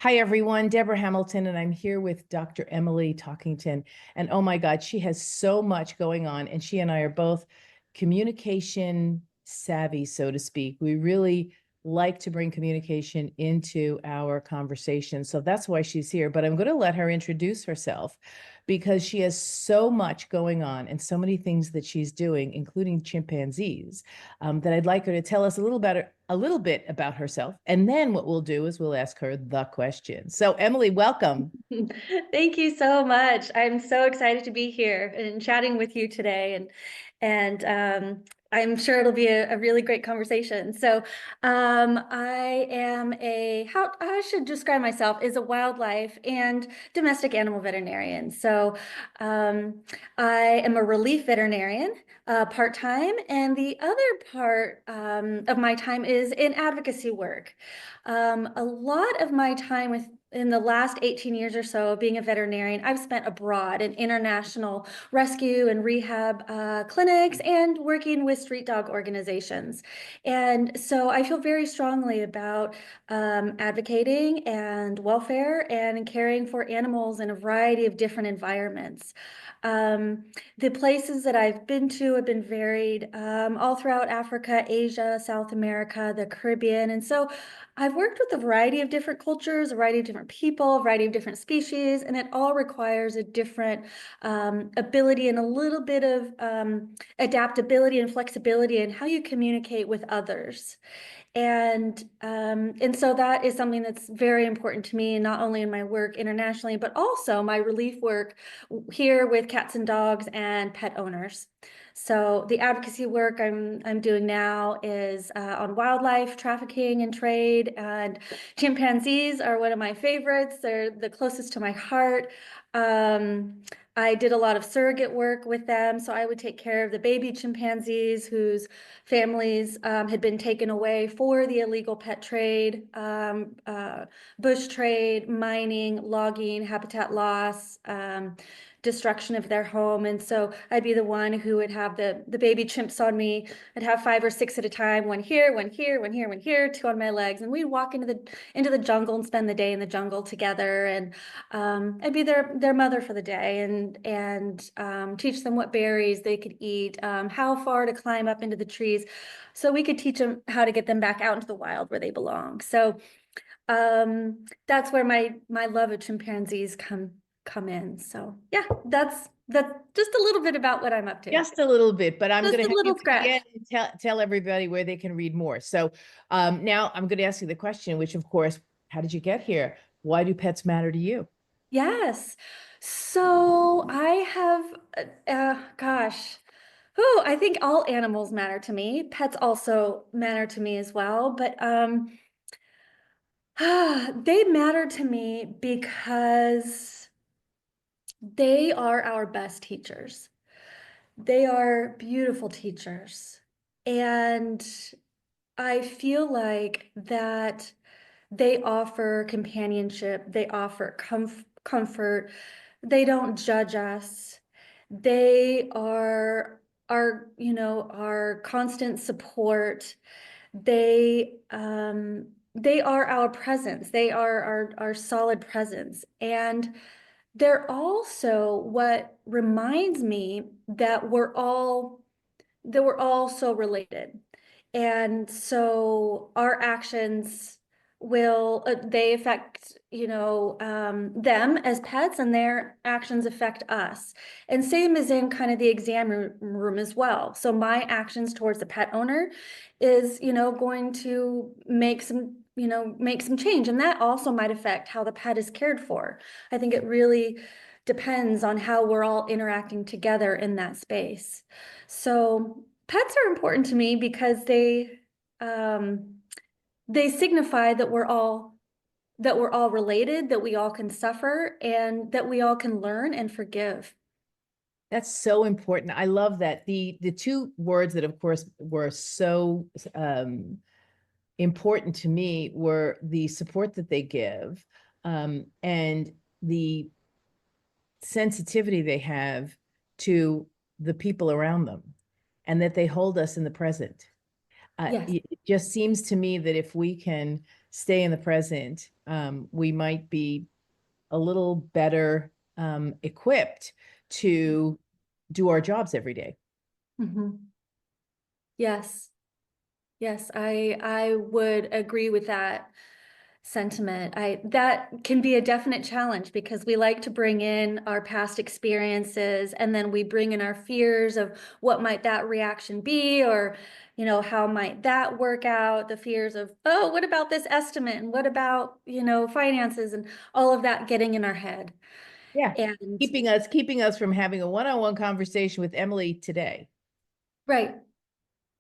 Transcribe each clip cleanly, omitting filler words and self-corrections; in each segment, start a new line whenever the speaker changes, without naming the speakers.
Hi, everyone. Deborah Hamilton, and I'm here with Dr. Emily Talkington. And oh my God, she has so much going on. And she and I are both communication savvy, so to speak. We really like to bring communication into our conversation. So that's why she's here. But I'm going to let her introduce herself because she has so much going on and so many things that she's doing, including chimpanzees, that I'd like her to tell us a little bit about herself. And then what we'll do is we'll ask her the question. So, Emily, welcome.
Thank you so much. I'm so excited to be here and chatting with you today, and I'm sure it'll be a really great conversation. I am how I should describe myself is a wildlife and domestic animal veterinarian. I am a relief veterinarian, part-time, and the other part of my time is in advocacy work. A lot of my time in the last 18 years or so being a veterinarian, I've spent abroad in international rescue and rehab clinics and working with street dog organizations. And so I feel very strongly about advocating and welfare and caring for animals in a variety of different environments. The places that I've been to have been varied, all throughout Africa, Asia, South America, the Caribbean. And so I've worked with a variety of different cultures, a variety of different people, a variety of different species, and it all requires a different ability and a little bit of adaptability and flexibility in how you communicate with others. And so that is something that's very important to me, not only in my work internationally, but also my relief work here with cats and dogs and pet owners. So the advocacy work I'm doing now is on wildlife trafficking and trade, and chimpanzees are one of my favorites. They're the closest to my heart. I did a lot of surrogate work with them, so I would take care of the baby chimpanzees whose families had been taken away for the illegal pet trade, bush trade, mining, logging, habitat loss, destruction of their home. And so I'd be the one who would have the baby chimps on me. I'd have 5 or 6 at a time, one here, one here, one here, one here, 2 on my legs. And we'd walk into the jungle and spend the day in the jungle together. And I'd be their mother for the day and teach them what berries they could eat, how far to climb up into the trees, so we could teach them how to get them back out into the wild where they belong. So that's where my love of chimpanzees come in. So yeah, that's just a little bit about what I'm up to.
Just a little bit, but I'm
Just
going to
a
have you
little
again
scratch.
tell everybody where they can read more. So now I'm going to ask you the question, which of course, how did you get here? Why do pets matter to you?
Yes. So I have, gosh, oh, I think all animals matter to me. Pets also matter to me as well, but they matter to me because they are our best teachers. They are beautiful teachers. And I feel like that they offer companionship, they offer comfort, they don't judge us. They are our constant support. They are our presence. They are our solid presence. And they're also what reminds me that we're all so related. And so our actions will they affect them as pets, and their actions affect us, and same as in kind of the exam room as well. So my actions towards the pet owner is going to make some change, and that also might affect how the pet is cared for. I think it really depends on how we're all interacting together in that space. So pets are important to me because they signify that we're all related, that we all can suffer, and that we all can learn and forgive.
That's so important. I love that. The two words that of course were so important to me were the support that they give, and the sensitivity they have to the people around them, and that they hold us in the present.
Yes.
It just seems to me that if we can stay in the present, we might be a little better equipped to do our jobs every day.
Mhm. Yes. Yes, I would agree with that sentiment. I That can be a definite challenge because we like to bring in our past experiences and then we bring in our fears of what might that reaction be, or how might that work out, the fears of, oh, what about this estimate, and what about, finances, and all of that getting in our head.
Yeah.
And
Keeping us from having a one-on-one conversation with Emily today.
right.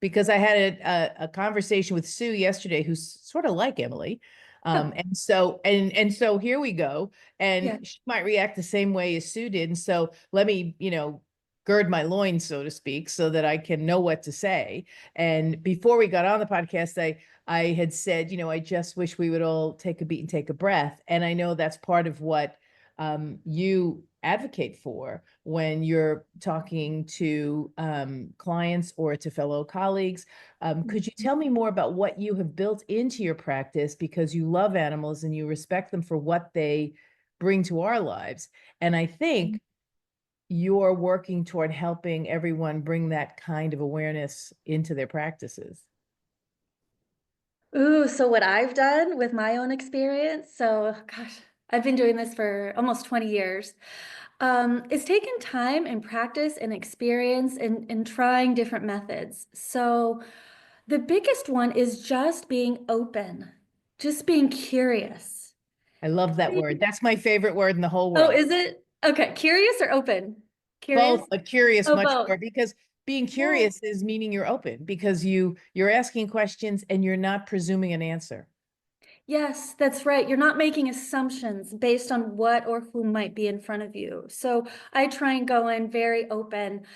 Because I had a conversation with Sue yesterday, who's sort of like Emily.
Oh,
And so here we go.
yeah.
And she might react the same way as Sue did. And so let me, gird my loins, so to speak, so that I can know what to say. And before we got on the podcast, I had said, I just wish we would all take a beat and take a breath. And I know that's part of what you advocate for when you're talking to clients or to fellow colleagues. Could you tell me more about what you have built into your practice because you love animals and you respect them for what they bring to our lives? And I think you're working toward helping everyone bring that kind of awareness into their practices.
Ooh, so what I've done with my own experience, so gosh, I've been doing this for almost 20 years. It's taken time and practice and experience and trying different methods. So the biggest one is just being open, just being curious.
I love that word. That's my favorite word in the whole
Oh,
world.
is it? Okay, curious or open? Curious?
Both, but curious
Oh,
much
both.
more because being
Yeah.
curious is meaning you're open because you're asking questions and you're not presuming an answer.
Yes, that's right. You're not making assumptions based on what or who might be in front of you. So I try and go in very open.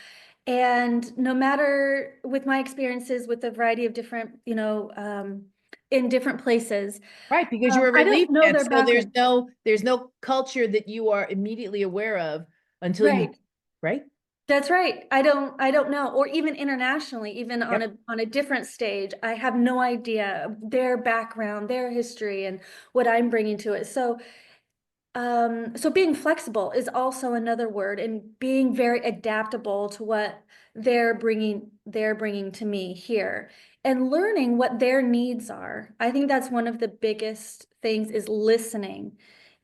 And no matter with my experiences with a variety of different, in different places,
Right, because you're a
I don't
relief
know
pet,
their
so there's
background.
no culture that you are immediately aware of until you,
Right.
right?
That's right. I don't know. Or even internationally, even on
Yep.
a different stage, I have no idea their background, their history, and what I'm bringing to it. So being flexible is also another word, and being very adaptable to what they're bringing to me here, and learning what their needs are. I think that's one of the biggest things, is listening,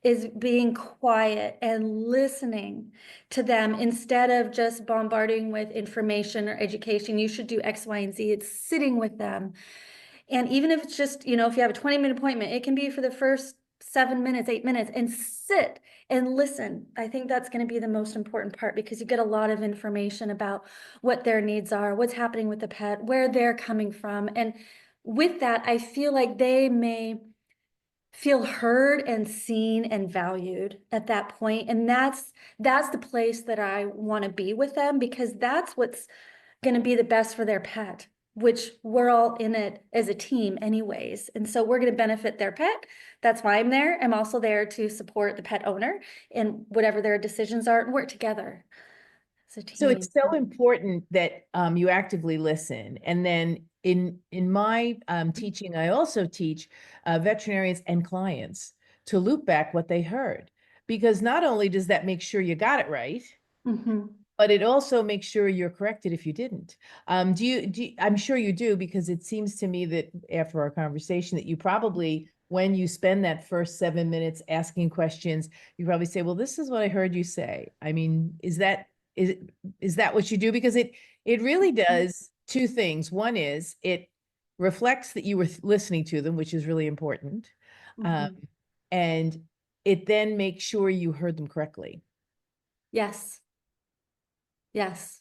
is being quiet and listening to them instead of just bombarding with information or education. You should do X, Y, and Z. It's sitting with them. And even if it's just, if you have a 20-minute appointment, it can be for the first 7 minutes, 8 minutes, and sit and listen. I think that's going to be the most important part, because you get a lot of information about what their needs are, what's happening with the pet, where they're coming from. And with that, I feel like they may feel heard and seen and valued at that point. And that's the place that I want to be with them, because that's what's going to be the best for their pet, which we're all in it as a team anyways. And so we're going to benefit their pet. That's why I'm there. I'm also there to support the pet owner in whatever their decisions are, and work together as a
So
team.
it's so important that you actively listen. And then in my teaching, I also teach veterinarians and clients to loop back what they heard, because not only does that make sure you got it right,
Mhm.
but it also makes sure you're corrected if you didn't. I'm sure you do, because it seems to me that after our conversation that you probably, when you spend that first 7 minutes asking questions, you probably say, well, this is what I heard you say. I mean, is is that what you do? Because it really does two things. One is it reflects that you were listening to them, which is really important. Um,
Mhm.
and it then makes sure you heard them correctly.
Yes. Yes.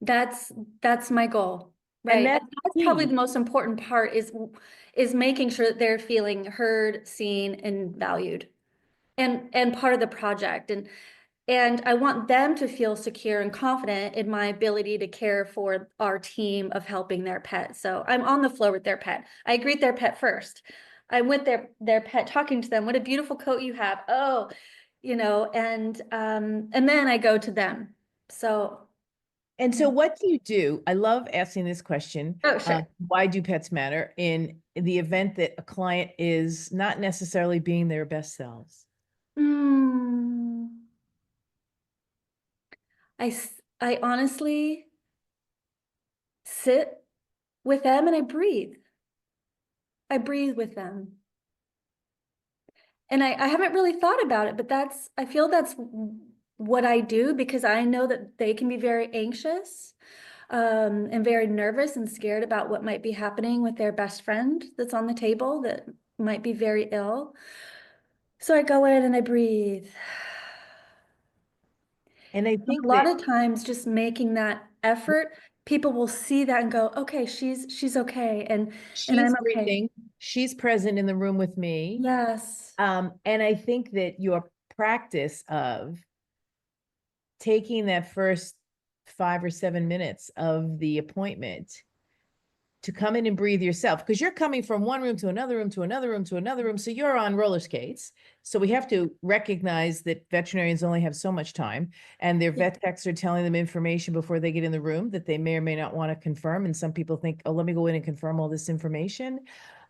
That's that's my goal.
And
Right. And
that's
that's probably
key.
the most important part, is making sure that they're feeling heard, seen, and valued, and part of the project. And I want them to feel secure and confident in my ability to care for our team of helping their pet. So I'm on the floor with their pet. I greet their pet first. I'm with their pet, talking to them. What a beautiful coat you have. Oh, and then I go to them. So
And
Yeah.
so what do you do? I love asking this question.
Oh, sure.
Why do pets matter in the event that a client is not necessarily being their best selves?
Mm, I honestly sit with them and I breathe. I breathe with them. And I haven't really thought about it, but I feel that's what I do because I know that they can be very anxious, and very nervous and scared about what might be happening with their best friend that's on the table that might be very ill. So I go in and I breathe.
And I
A
think
lot
that
of times just making that effort, people will see that and go, okay, she's okay and
she's
I'm okay.
breathing, she's present in the room with me.
Yes.
And I think that your practice of taking that first 5 or 7 minutes of the appointment to come in and breathe yourself, because you're coming from one room to another room to another room to another room. So you're on roller skates. So we have to recognize that veterinarians only have so much time, and their
Yeah.
vet techs are telling them information before they get in the room that they may or may not want to confirm. And some people think, oh, let me go in and confirm all this information.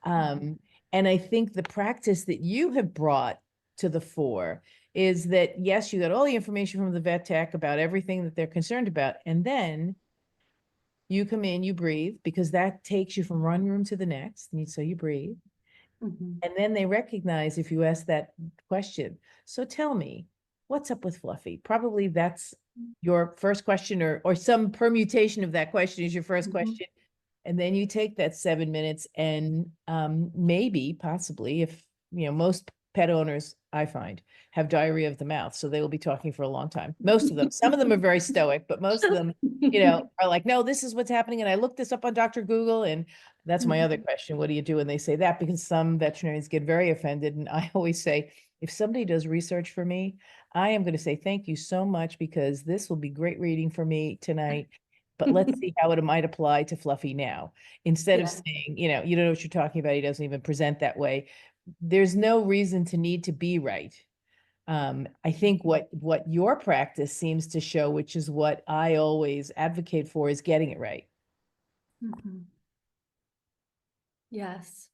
Um, and I think the practice that you have brought to the fore is that, yes, you got all the information from the vet tech about everything that they're concerned about. And then you come in, you breathe, because that takes you from one room to the next. And so you breathe.
Mhm.
And then they recognize if you ask that question. So tell me, what's up with Fluffy? Probably that's your first question, or some permutation of that question is your first
Mhm.
question. And then you take that 7 minutes and maybe, possibly, if most pet owners I find have diarrhea of the mouth, so they will be talking for a long time. Most of them, some of them are very stoic, but most of them, are like, no, this is what's happening. And I looked this up on Dr. Google. And that's my other question. What do you do when they say that? Because some veterinarians get very offended. And I always say, if somebody does research for me, I am going to say, thank you so much, because this will be great reading for me tonight. But let's see how it might apply to Fluffy now. Instead of
Yeah.
saying, you don't know what you're talking about, he doesn't even present that way. There's no reason to need to be right. I think what your practice seems to show, which is what I always advocate for, is getting it right.
Mhm. Yes.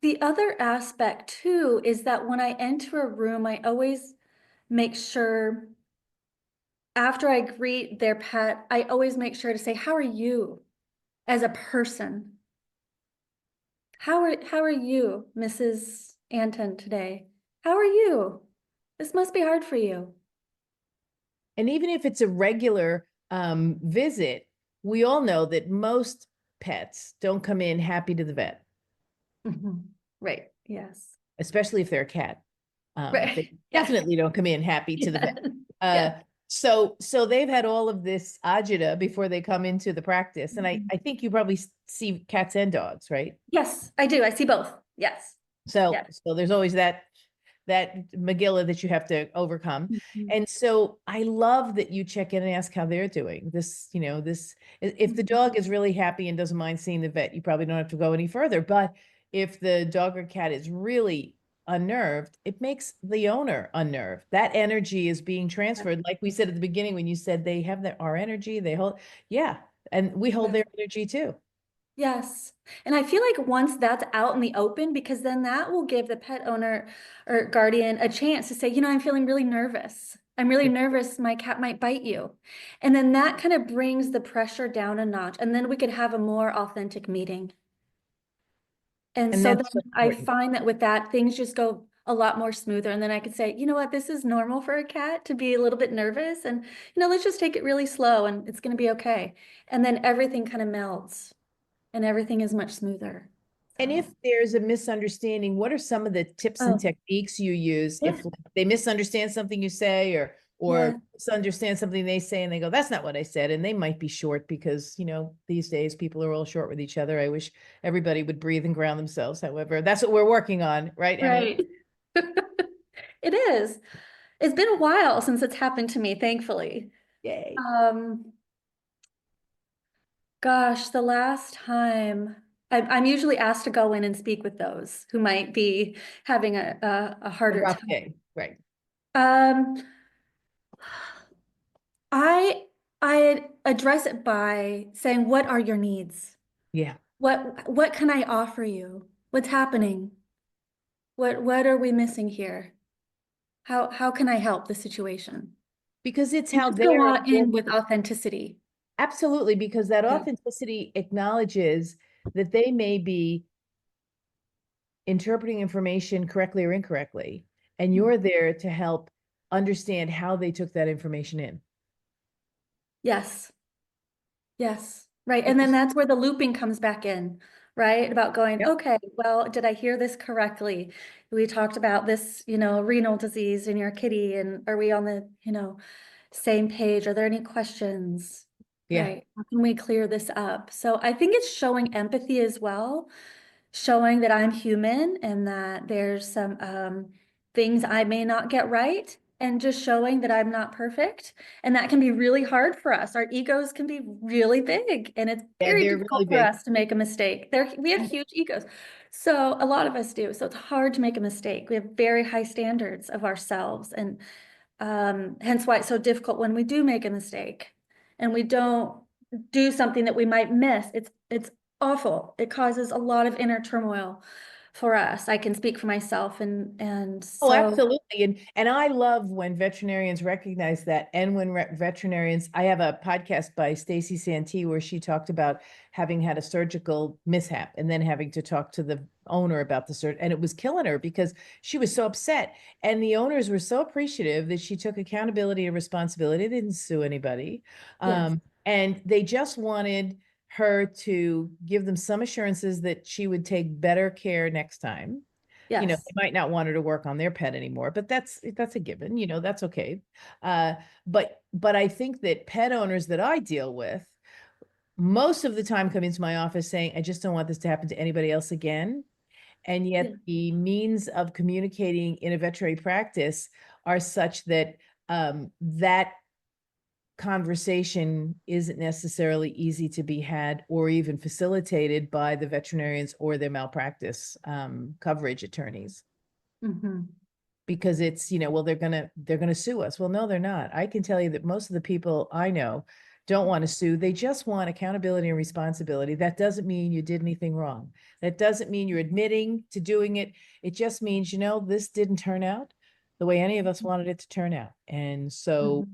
The other aspect too is that when I enter a room, I always make sure after I greet their pet, I always make sure to say, how are you as a person? How are you, Mrs. Anton, today? How are you? This must be hard for you.
And even if it's a regular visit, we all know that most pets don't come in happy to the vet,
Mhm. Right. Yes.
especially if they're a cat. They
Right. Yes.
definitely don't come in happy to the vet.
Yes.
Uh,
Yes.
so they've had all of this agita before they come into the practice. And I think you probably see cats and dogs, right?
Yes, I do. I see both. Yes.
So
Yes.
so there's always that Megillah that you have to overcome.
Mhm.
And so I love that you check in and ask how they're doing. If the
Mhm.
dog is really happy and doesn't mind seeing the vet, you probably don't have to go any further. But if the dog or cat is really unnerved, it makes the owner unnerved. That energy is being transferred. Like we said at the beginning, when you said they have our energy, they hold, yeah, and we hold their energy too.
Yes. And I feel like once that's out in the open, because then that will give the pet owner or guardian a chance to say, I'm feeling really nervous. I'm really nervous. My cat might bite you. And then that kind of brings the pressure down a notch. And then we could have a more authentic meeting. And
And
so
that's so
then I
important.
find that with that, things just go a lot more smoother. And then I could say, you know what, this is normal for a cat to be a little bit nervous. And, let's just take it really slow and it's going to be okay. And then everything kind of melts and everything is much smoother.
And
So,
if there's a misunderstanding, what are some of the tips and
oh,
techniques you use
yeah,
if they misunderstand something you say, or
yeah,
misunderstand something they say and they go, that's not what I said, and they might be short because these days people are all short with each other. I wish everybody would breathe and ground themselves. However, that's what we're working on, right, Emily?
right. It is. It's been a while since it's happened to me, thankfully.
Yay.
Um, Gosh, the last time I'm usually asked to go in and speak with those who might be having a
A
harder
rough
time.
day, right?
Um, I I address it by saying, what are your needs?
Yeah.
What can I offer you? What's happening? What are we missing here? How can I help the situation?
Because it's
And
how
just
they
go
are
on in
absorbing.
with authenticity.
Absolutely, because that
Yeah.
authenticity acknowledges that they may be interpreting information correctly or incorrectly, and
Mm.
you're there to help understand how they took that information in.
Yes. Yes. Right. And then
Because,
that's where the looping comes back in, right? About going,
yep,
okay, well, did I hear this correctly? We talked about this, renal disease in your kitty, and are we on the, same page? Are there any questions?
yeah,
Right. How can we clear this up? So I think it's showing empathy as well, showing that I'm human and that there's some things I may not get right, and just showing that I'm not perfect. And that can be really hard for us. Our egos can be really big, and it's
yeah,
very
they're
difficult
really
for
big.
us to make a mistake. We have huge egos. So a lot of us do. So it's hard to make a mistake. We have very high standards of ourselves. And hence why it's so difficult when we do make a mistake and we don't do something that we might miss. It's awful. It causes a lot of inner turmoil for us. I can speak for myself, and
Oh,
so
absolutely. And I love when veterinarians recognize that. And when veterinarians, I have a podcast by Stacy Santee where she talked about having had a surgical mishap and then having to talk to the owner about the surgery. And it was killing her because she was so upset. And the owners were so appreciative that she took accountability and responsibility. They didn't sue anybody.
yes,
And they just wanted her to give them some assurances that she would take better care next time. They
yes.
might not want her to work on their pet anymore, but that's a given, that's okay. uh but I think that pet owners that I deal with most of the time come into my office saying, I just don't want this to happen to anybody else again. And
Yeah.
yet the means of communicating in a veterinary practice are such that that conversation isn't necessarily easy to be had or even facilitated by the veterinarians or their malpractice coverage attorneys,
Hmm.
because it's, well, they're gonna sue us. Well, no, they're not. I can tell you that most of the people I know don't want to sue. They just want accountability and responsibility. That doesn't mean you did anything wrong. That doesn't mean you're admitting to doing it. It just means, this didn't turn out the way any of us wanted it to turn out. And so,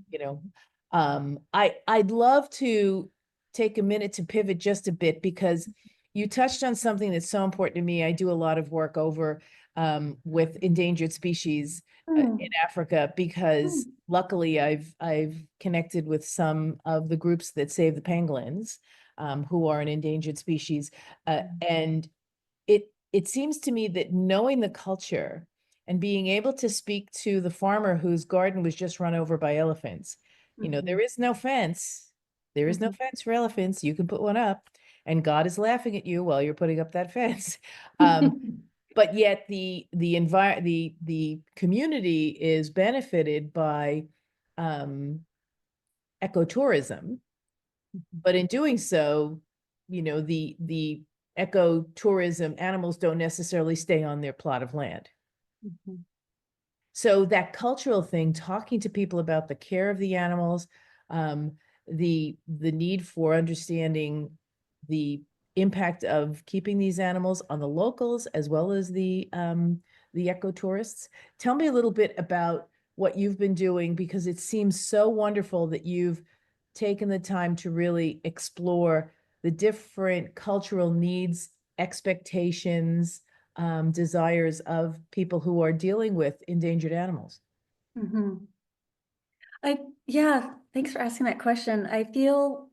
Hmm.
I'd love to take a minute to pivot just a bit, because you touched on something that's so important to me. I do a lot of work over with endangered species in Africa, because luckily I've connected with some of the groups that save the pangolins, who are an endangered species, and it seems to me that knowing the culture and being able to speak to the farmer whose garden was just run over by elephants,
Hmm.
there is no fence. There is no
Hmm.
fence for elephants. You can put one up, and God is laughing at you while you're putting up that fence. Um, but yet the community is benefited by um, ecotourism. But in doing so, the ecotourism animals don't necessarily stay on their plot of land.
Hmm.
So that cultural thing, talking to people about the care of the animals, um, the need for understanding the impact of keeping these animals on the locals as well as the ecotourists. Tell me a little bit about what you've been doing, because it seems so wonderful that you've taken the time to really explore the different cultural needs, expectations, desires of people who are dealing with endangered animals.
Hmm. Yeah, thanks for asking that question. I feel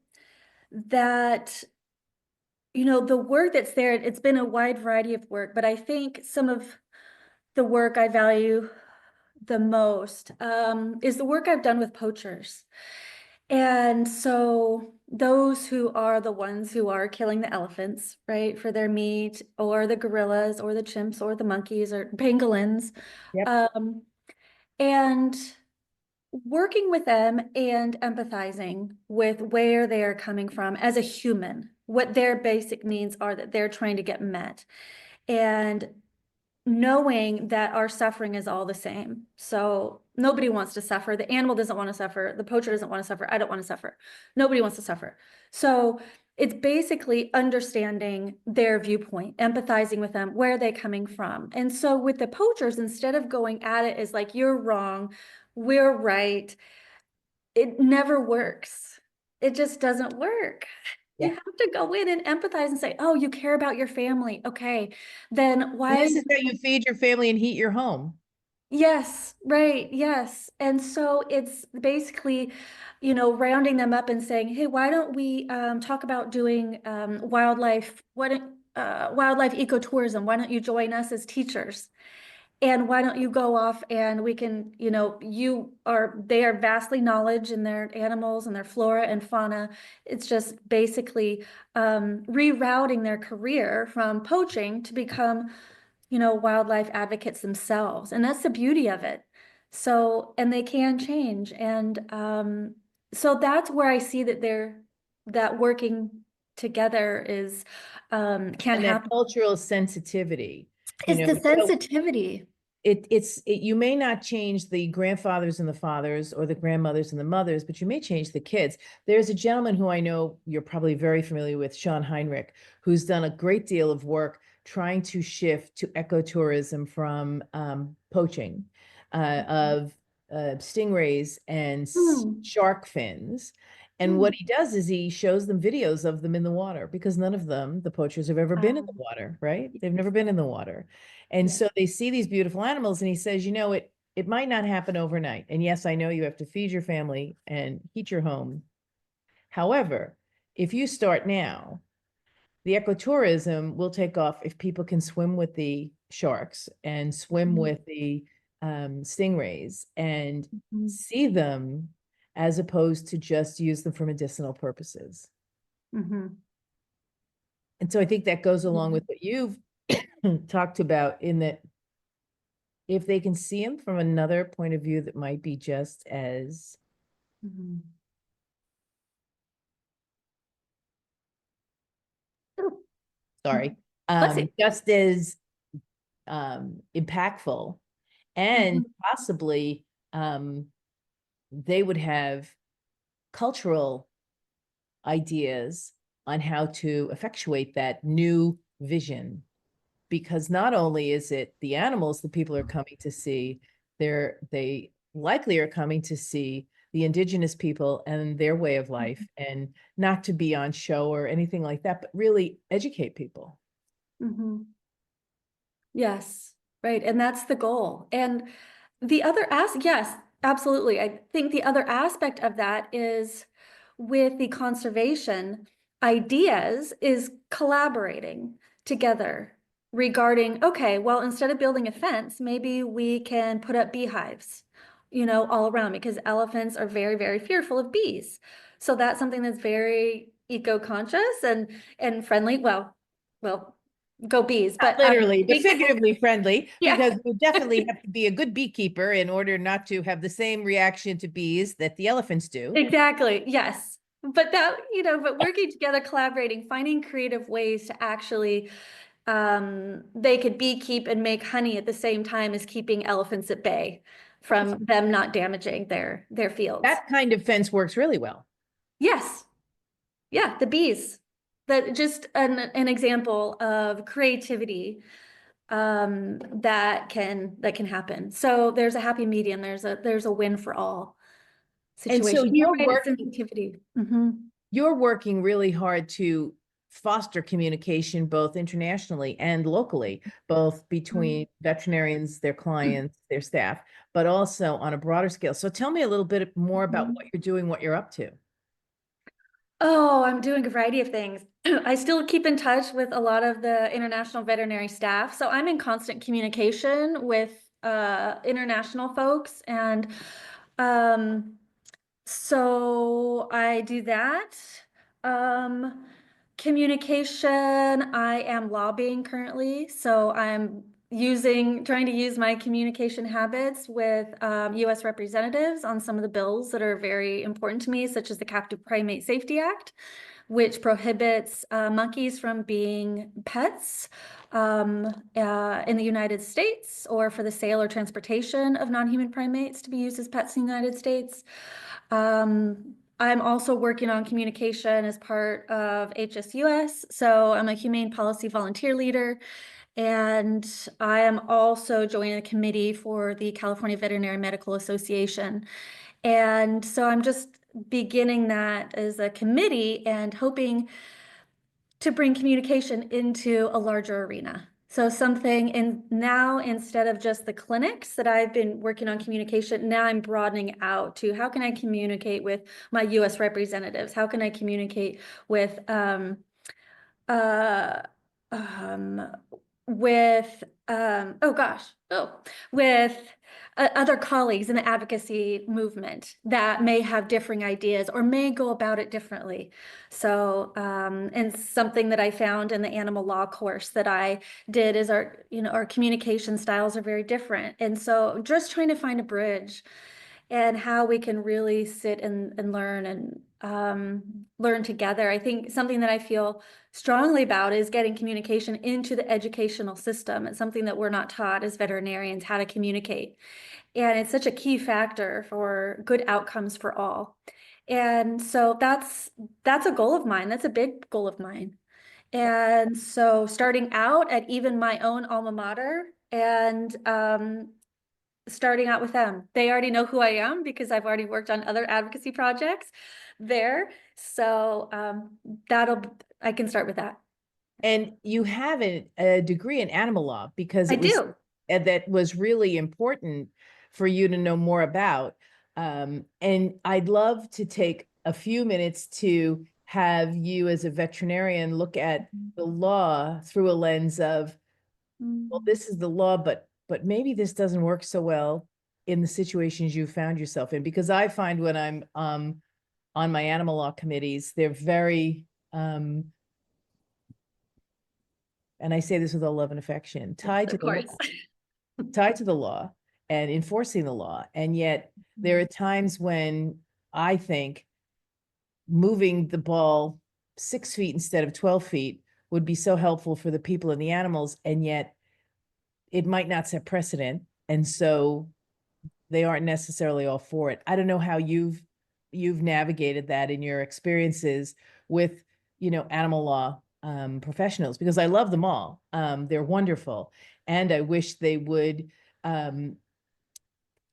that, the work that's there, it's been a wide variety of work, but I think some of the work I value the most is the work I've done with poachers. And so those who are the ones who are killing the elephants, right, for their meat, or the gorillas, or the chimps, or the monkeys, or pangolins,
Yep.
um, and working with them and empathizing with where they are coming from as a human, what their basic needs are that they're trying to get met, and knowing that our suffering is all the same. So Nobody wants to suffer. The animal doesn't want to suffer. The poacher doesn't want to suffer. I don't want to suffer. Nobody wants to suffer. So it's basically understanding their viewpoint, empathizing with them, where are they coming from? And so with the poachers, instead of going at it as like, you're wrong, we're right, it never works. It just doesn't work. You
Yeah.
have to go in and empathize and say, oh, you care about your family. Okay, then
And
why are
this
you
is how you feed your family and heat your home.
Yes, right, yes. And so it's basically, rounding them up and saying, hey, why don't we talk about doing wildlife ecotourism? Why don't you join us as teachers? And why don't you go off and we can, they are vastly knowledge in their animals and their flora and fauna. It's just basically rerouting their career from poaching to become wildlife advocates themselves. And that's the beauty of it. So, and they can change. And so that's where I see that working together can
And that
happen.
cultural sensitivity,
It's the
so
sensitivity.
you may not change the grandfathers and the fathers or the grandmothers and the mothers, but you may change the kids. There's a gentleman who I know you're probably very familiar with, Sean Heinrich, who's done a great deal of work trying to shift to ecotourism from poaching of stingrays and
Hmm.
shark fins. And
Hmm.
what he does is he shows them videos of them in the water because none of them, the poachers, have ever been in the
Um,
water, right? They've never been in the water. And
yeah.
so they see these beautiful animals, and he says, it might not happen overnight. And yes, I know you have to feed your family and heat your home. However, if you start now, the ecotourism will take off if people can swim with the sharks and swim
Mhm.
with the stingrays and
Mhm.
see them as opposed to just use them for medicinal purposes.
Mhm.
And so I think that goes along
Yeah.
with what you've talked about in that if they can see them from another point of view that might be just as,
Mhm. Oh,
sorry,
let's see.
just as impactful, and
Mhm.
possibly um, they would have cultural ideas on how to effectuate that new vision. Because not only is it the animals that people are coming to see, they likely are coming to see the indigenous people and their way of life, and not to be on show or anything like that, but really educate people.
Mhm. Yes, right. And that's the goal. And yes, absolutely. I think the other aspect of that is with the conservation ideas is collaborating together regarding, okay, well, instead of building a fence, maybe we can put up beehives, all around because elephants are very, very fearful of bees. So that's something that's very eco-conscious and friendly. Well, go bees,
Not
but
literally, but figuratively friendly,
yeah,
because you definitely have to be a good beekeeper in order not to have the same reaction to bees that the elephants do.
exactly. Yes. But working together, collaborating, finding creative ways to actually, they could beekeep and make honey at the same time as keeping elephants at bay from them not damaging their fields.
That kind of fence works really well.
Yes. Yeah. The bees. That just an example of creativity that can happen. So there's a happy medium. There's a win for all
And so
situation. You're right, it's sensitivity.
you're working really hard to foster communication both internationally and locally, both between veterinarians, their clients, their staff, but also on a broader scale. So tell me a little bit more about
Mhm.
what you're doing, what you're up to.
Oh, I'm doing a variety of things. I still keep in touch with a lot of the international veterinary staff. So I'm in constant communication with international folks. And um, so I do that. Um, Communication, I am lobbying currently. So I'm trying to use my communication habits with US representatives on some of the bills that are very important to me, such as the Captive Primate Safety Act, which prohibits monkeys from being pets in the United States, or for the sale or transportation of non-human primates to be used as pets in the United States. I'm also working on communication as part of HSUS. So I'm a humane policy volunteer leader, and I am also joining a committee for the California Veterinary Medical Association. And so I'm just beginning that as a committee and hoping to bring communication into a larger arena. So something in now, instead of just the clinics that I've been working on communication, now I'm broadening out to how can I communicate with my US representatives? How can I communicate with uh, um, oh gosh, with other colleagues in the advocacy movement that may have differing ideas or may go about it differently. So, and something that I found in the animal law course that I did is our communication styles are very different. And so just trying to find a bridge and how we can really sit and learn and learn together. I think something that I feel strongly about is getting communication into the educational system. It's something that we're not taught as veterinarians how to communicate. And it's such a key factor for good outcomes for all. And so that's a goal of mine. That's a big goal of mine. And so starting out at even my own alma mater and starting out with them. They already know who I am because I've already worked on other advocacy projects there. So I can start with that.
And you have a degree in animal law because
I
it was
do.
that was really important for you to know more about. And I'd love to take a few minutes to have you as a veterinarian look at the law through a lens of, well,
Mm.
this is the law, but maybe this doesn't work so well in the situations you found yourself in. Because I find when I'm on my animal law committees, they're very and I say this with all love and affection,
Yes,
tied to
of
the law,
course.
tied to the law and enforcing the law. And yet there are times when I think moving the ball 6 feet instead of 12 feet would be so helpful for the people and the animals. And yet it might not set precedent. And so they aren't necessarily all for it. I don't know how you've navigated that in your experiences with, animal law professionals, because I love them all. They're wonderful. And I wish they would um,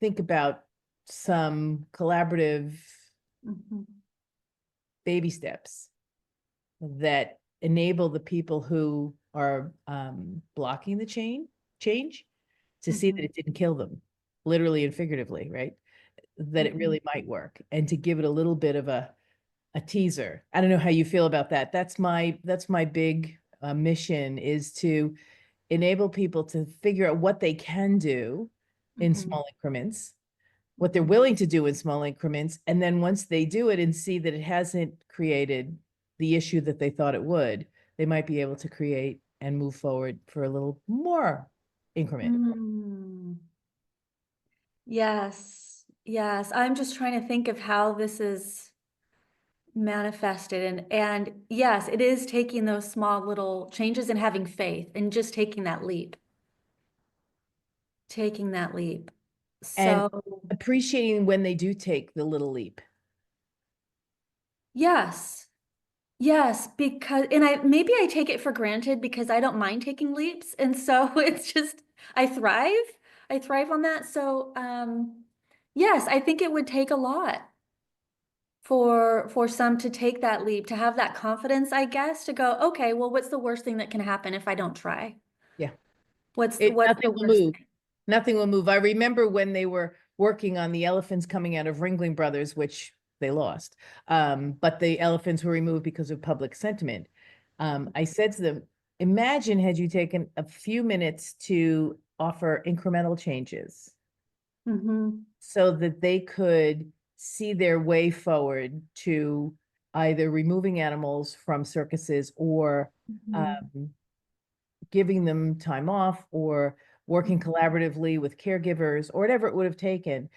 think about some collaborative
Mhm.
baby steps that enable the people who are blocking the change to see that
Mhm.
it didn't kill them, literally and figuratively, right? That it
Mhm.
really might work, and to give it a little bit of a teaser. I don't know how you feel about that. That's my big mission, is to enable people to figure out what they can do in
Mhm.
small increments, what they're
Mhm.
willing to do in small increments, and then once they do it and see that it hasn't created the issue that they thought it would, they might be able to create and move forward for a little more increment.
Mm. Yes. Yes. I'm just trying to think of how this is manifested, and yes, it is taking those small little changes and having faith and just taking that leap.
And
So
appreciating when they do take the little leap.
yes. Yes, because and I take it for granted because I don't mind taking leaps, and so it's just I thrive. I thrive on that. So yes, I think it would take a lot for some to take that leap, to have that confidence, I guess, to go, okay, well, what's the worst thing that can happen if I don't try?
Yeah.
What's
Nothing
the
will
worst
move.
thing?
Nothing will move. I remember when they were working on the elephants coming out of Ringling Brothers, which they lost. But the elephants were removed because of public sentiment. I said to them, imagine had you taken a few minutes to offer incremental changes
Mm-hmm.
so that they could see their way forward to either removing animals from circuses or
Mm-hmm.
um, giving them time off or working collaboratively with caregivers or whatever it would have taken,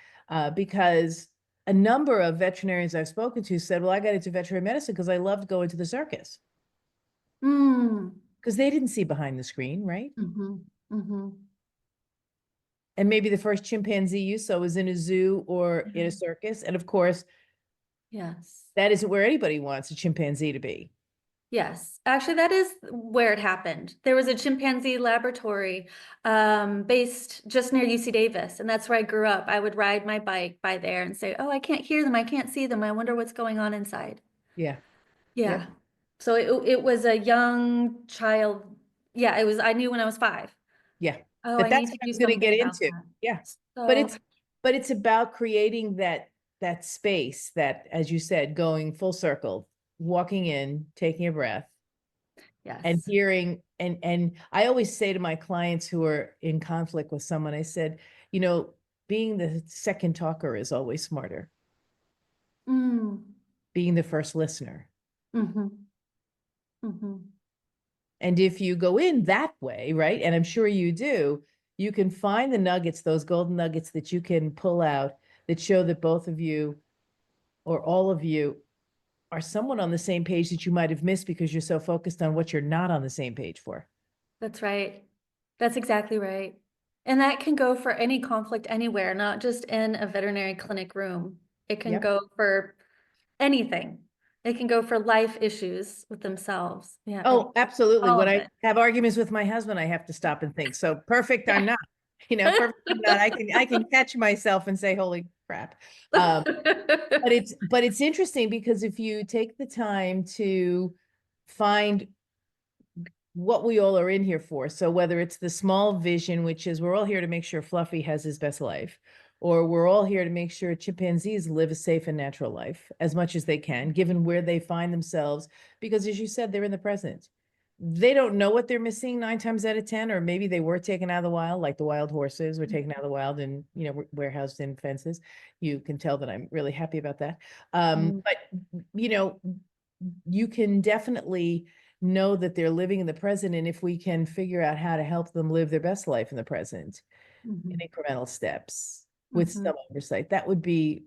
because a number of veterinarians I've spoken to said, well, I got into veterinary medicine because I loved going to the circus
Mm.
because they didn't see behind the screen, right?
Mm-hmm. Mm-hmm.
And maybe the first chimpanzee you saw was in a zoo or in a circus. And of course,
Yes.
that isn't where anybody wants a chimpanzee to be.
Yes, actually, that is where it happened. There was a chimpanzee laboratory based just near UC Davis, and that's where I grew up. I would ride my bike by there and say, "Oh, I can't hear them. I can't see them. I wonder what's going on inside."
Yeah.
Yeah.
Yep.
So it was a young child. Yeah, it was. I knew when I was 5.
Yeah.
Oh,
But
I
that's
need
what
to
I
do
was going to
something
get
about
into.
that.
Yeah. But
So
it's but it's about creating that space that, as you said, going full circle, walking in, taking a breath, and
yes.
hearing and I always say to my clients who are in conflict with someone, I said, you know, being the second talker is always smarter.
Mm.
Being the first listener.
Mm-hmm. Mm-hmm.
And if you go in that way, right, and I'm sure you do, you can find the nuggets, those golden nuggets that you can pull out that show that both of you or all of you are somewhat on the same page that you might have missed because you're so focused on what you're not on the same page for.
That's right. That's exactly right. And that can go for any conflict anywhere, not just in a veterinary clinic room. It can
Yep.
go for anything. It can go for life issues with themselves. Yeah,
Oh, absolutely.
all
When
of
I
it.
have arguments with my husband, I have to stop and think. So perfect, I'm
Yeah.
not. Perfect, I'm not. I can catch myself and say, "Holy crap!" Um, but it's interesting because if you take the time to find what we all are in here for. So whether it's the small vision, which is we're all here to make sure Fluffy has his best life, or we're all here to make sure chimpanzees live a safe and natural life as much as they can, given where they find themselves, because as you said, they're in the present. They don't know what they're missing 9 times out of 10, or maybe they were taken out of the wild, like the wild horses were taken out of the wild and warehoused in fences. You can tell that I'm really happy about that.
Mm,
But you know, you can definitely know that they're living in the present. And if we can figure out how to help them live their best life in the present in
mhm,
incremental steps with
mhm,
some oversight, that would be,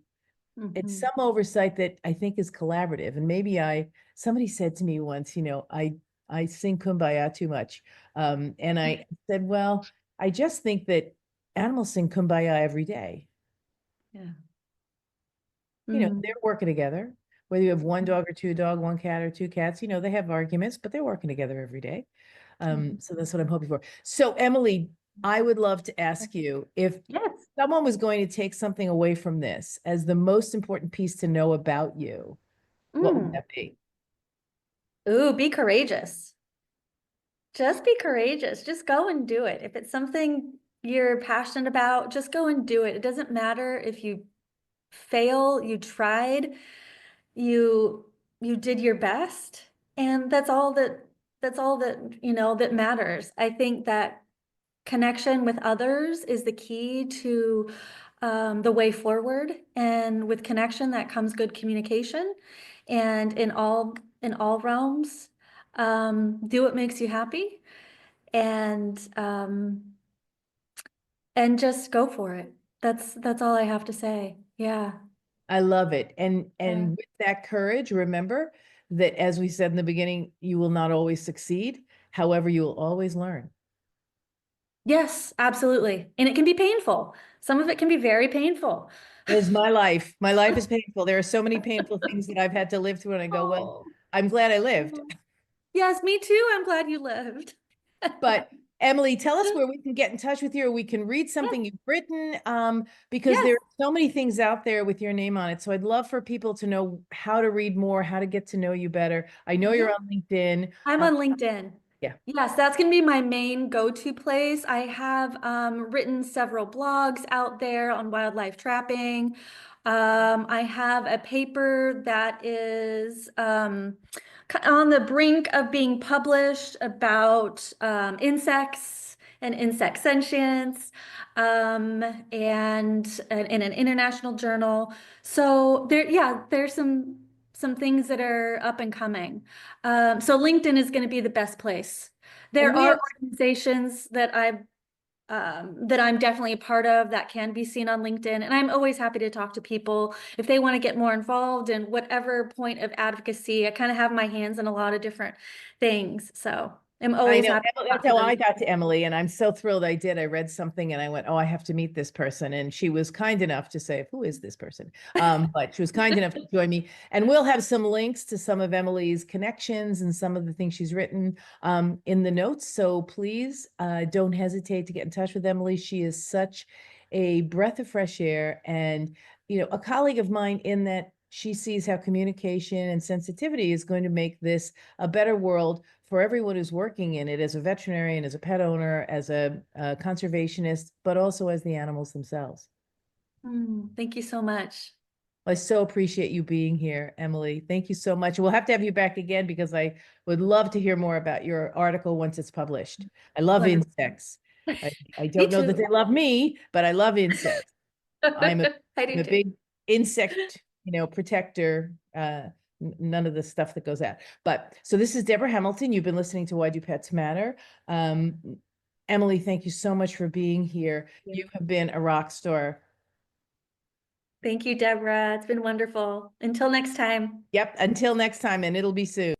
it's
mhm,
some oversight that I think is collaborative. And maybe somebody said to me once, I sing Kumbaya too much. And I said, well, I just think that animals sing Kumbaya every day.
yeah. Mm,
They're working together. Whether you have one
mhm,
dog or two dog, one cat or two cats, they have arguments, but they're working together every day.
mhm.
So that's what I'm hoping for. So Emily, I would love to ask you if
Yes.
someone was going to take something away from this as the most important piece to know about you, what would
Mm.
that be?
Ooh, be courageous. Just be courageous. Just go and do it. If it's something you're passionate about, just go and do it. It doesn't matter if you fail, you tried, you you did your best, and that's all that that matters. I think that connection with others is the key to the way forward, and with connection that comes good communication, and in all realms, do what makes you happy, and just go for it. That's all I have to say. Yeah.
I love it. And
Yeah.
and with that courage, remember that as we said in the beginning, you will not always succeed. However, you will always learn.
Yes, absolutely. And it can be painful. Some of it can be very painful.
It is my life. My life is painful. There are so many painful things that I've had to live through, and I go, well,
Oh,
I'm glad I lived.
yes, me too. I'm glad you lived.
But Emily, tell us where we can get in touch with you, or we can read
Yes,
something you've written, because
yes,
there are so many things out there with your name on it. So I'd love for people to know how to read more, how to get to know you better. I know
yeah.
you're on LinkedIn.
I'm on LinkedIn.
Yeah.
Yes, that's going to be my main go-to place. I have written several blogs out there on wildlife trapping. I have a paper that is on the brink of being published about insects and insect sentience, and in an international journal. So there's some things that are up and coming. So LinkedIn is going to be the best place.
And
There
we have
are organizations that that I'm definitely a part of that can be seen on LinkedIn. And I'm always happy to talk to people if they want to get more involved in whatever point of advocacy. I kind of have my hands in a lot of different things. So I'm
I
always
know.
happy to
That's
talk to
how
those.
I got to Emily, and I'm so thrilled I did. I read something and I went, "Oh, I have to meet this person." And she was kind enough to say, "Who is this person?" But she was kind enough to join me. And we'll have some links to some of Emily's connections and some of the things she's written in the notes. So please don't hesitate to get in touch with Emily. She is such a breath of fresh air, and a colleague of mine in that she sees how communication and sensitivity is going to make this a better world for everyone who's working in it, as a veterinarian, as a pet owner, as a conservationist, but also as the animals themselves.
Thank you so much.
I so appreciate you being here, Emily. Thank you so much. We'll have to have you back again because I would love to hear more about your article once it's published. I love
Wonderful.
insects. I, I
Me
don't know that
too.
they love me, but I love insects. I'm a,
I do
I'm a
too.
big insect, protector. None of the stuff that goes out. But so this is Deborah Hamilton. You've been listening to Why Do Pets Matter? Um, Emily, thank you so much for being here. You have been a rock star.
Thank you, Deborah. It's been wonderful. Until next time.
Yep. Until next time, and it'll be soon.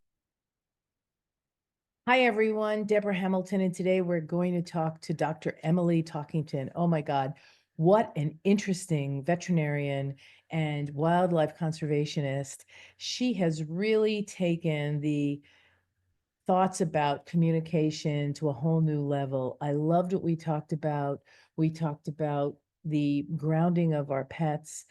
Hi, everyone. Deborah Hamilton, and today we're going to talk to Dr. Emily Talkington. Oh my God, what an interesting veterinarian and wildlife conservationist. She has really taken the thoughts about communication to a whole new level. I loved what we talked about. We talked about the grounding of our pets,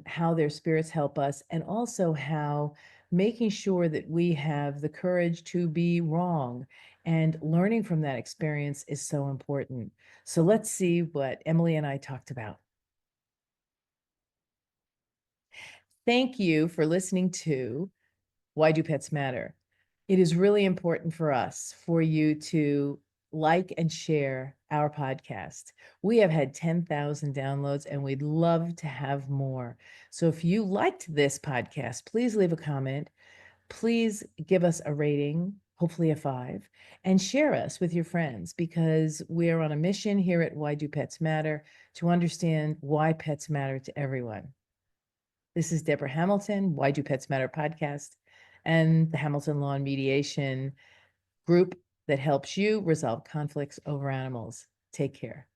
how their spirits help us, and also how making sure that we have the courage to be wrong and learning from that experience is so important. So let's see what Emily and I talked about. Thank you for listening to Why Do Pets Matter? It is really important for us for you to like and share our podcast. We have had 10,000 downloads and we'd love to have more. So if you liked this podcast, please leave a comment. Please give us a rating, hopefully a 5, and share us with your friends because we're on a mission here at Why Do Pets Matter to understand why pets matter to everyone. This is Deborah Hamilton, Why Do Pets Matter podcast, and the Hamilton Law and Mediation group that helps you resolve conflicts over animals. Take care.